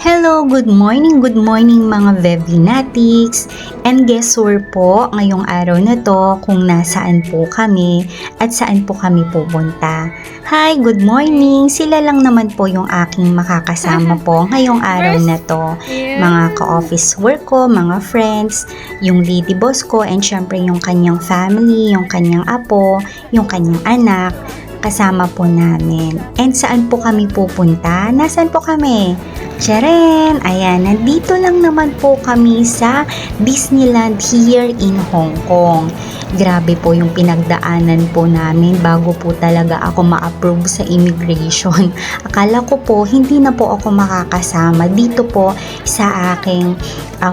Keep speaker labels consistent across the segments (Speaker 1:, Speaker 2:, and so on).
Speaker 1: Hello, good morning mga Vevinatics. And guess where po ngayong araw na to kung nasaan po kami at saan po kami pupunta. Hi, good morning. Sila lang naman po yung aking makakasama po ngayong araw na to. Mga ka-office work ko, mga friends, yung lady boss ko, and syempre yung kanyang family, yung kanyang apo, yung kanyang anak, kasama po namin. And saan po kami pupunta? Nasaan po kami? Tcharan! Ayan, nandito lang naman po kami sa Disneyland here in Hong Kong. Grabe po yung pinagdaanan po namin bago po talaga ako ma-approve sa immigration. Akala ko po hindi na po ako makakasama dito po sa aking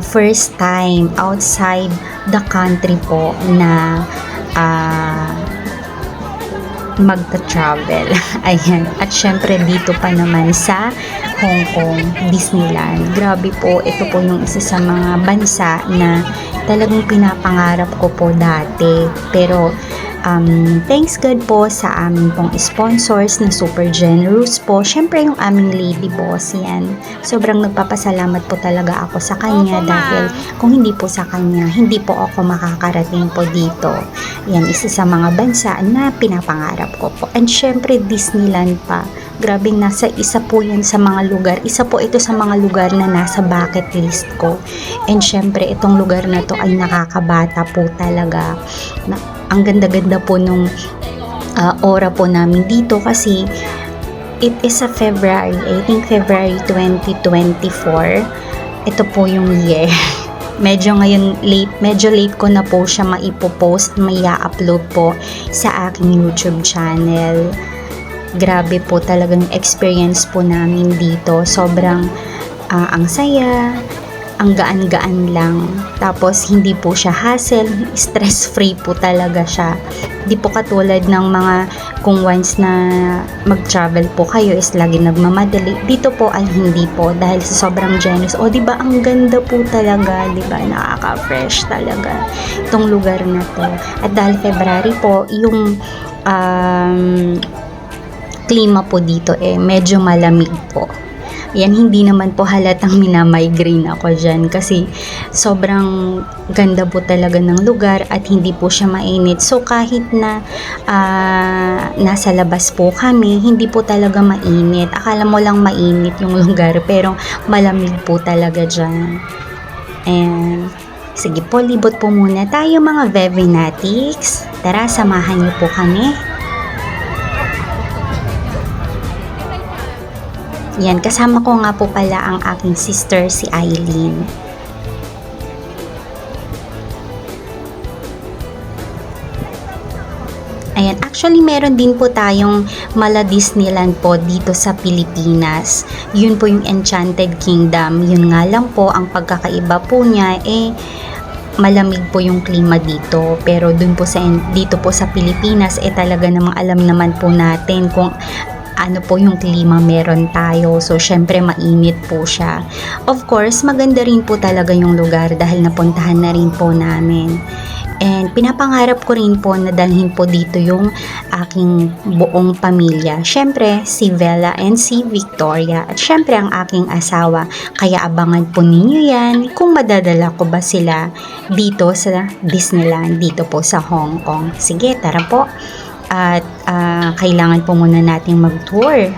Speaker 1: first time outside the country po na magta-travel. Ayan. At syempre dito pa naman sa Hong Kong, Disneyland. Grabe po, ito po yung isa sa mga bansa na talagang pinapangarap ko po dati. Pero thanks God po sa amin pong sponsors na super generous po. Syempre yung aming lady boss, yan. Sobrang nagpapasalamat po talaga ako sa kanya dahil kung hindi po sa kanya, hindi po ako makakarating po dito. Yan, isa sa mga bansa na pinapangarap ko po. And syempre Disneyland pa. Grabing nasa isa po yan sa mga lugar. Isa po ito sa mga lugar na nasa bucket list ko. And syempre itong lugar na to ay nakakabata po talaga. Ang ganda-ganda po nung ora po namin dito kasi it is a February, I think February 2024. Ito po yung year. Medyo late ko na po siya maipopost, may upload po sa aking YouTube channel. Grabe po talagang experience po namin dito. Sobrang ang saya, ang gaan-gaan lang. Tapos hindi po siya hassle, stress-free po talaga siya. Di po katulad ng mga kung once na mag-travel po kayo is lagi nagmamadali. Dito po ay hindi po dahil sa sobrang generous. O di ba ang ganda po talaga, di ba? Nakaka-fresh talaga itong lugar na to. At dahil February po, yung klima po dito medyo malamig po. Yan, hindi naman po halatang minamigraine ako dyan kasi sobrang ganda po talaga ng lugar at hindi po siya mainit. So kahit na nasa labas po kami, hindi po talaga mainit. Akala mo lang mainit yung lugar pero malamig po talaga dyan. And sige po, libot po muna tayo mga Vevinatics. Tara, samahan niyo po kami. Yan, kasama ko nga po pala ang aking sister, si Eileen. Ayan, actually meron din po tayong Mala Disneyland po dito sa Pilipinas. Yun po yung Enchanted Kingdom. Yun nga lang po, ang pagkakaiba po niya malamig po yung klima dito. Pero dito po sa Pilipinas talaga namang alam naman po natin kung ano po yung klima meron tayo. So, syempre mainit po siya. Of course, maganda rin po talaga yung lugar dahil napuntahan na rin po namin. And pinapangarap ko rin po na dalhin po dito yung aking buong pamilya. Syempre, si Bella and si Victoria. At syempre, ang aking asawa. Kaya abangan po ninyo yan kung madadala ko ba sila dito sa Disneyland, dito po sa Hong Kong. Sige, tara po. At kailangan po muna nating mag-tour.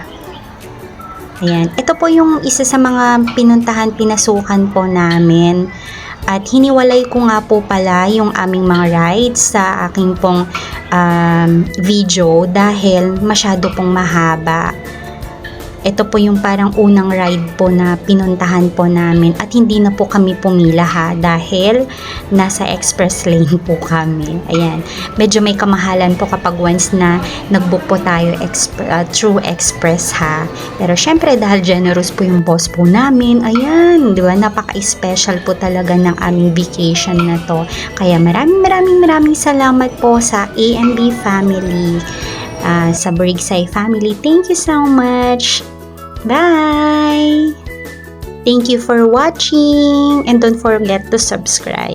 Speaker 1: Ayan. Ito po yung isa sa mga pinasukan po namin. At hiniwalay ko nga po pala yung aming mga rides sa aking pong video dahil masyado pong mahaba. Ito po yung parang unang ride po na pinuntahan po namin at hindi na po kami pumila dahil nasa express lane po kami. Ayan. Medyo may kamahalan po kapag once na nag-book po tayo through express Pero syempre dahil generous po yung boss po namin, ayan, di ba? Napaka-special po talaga ng aming vacation na to. Kaya maraming salamat po sa A&B family, sa Briggside family. Thank you so much. Bye! Thank you for watching and don't forget to subscribe.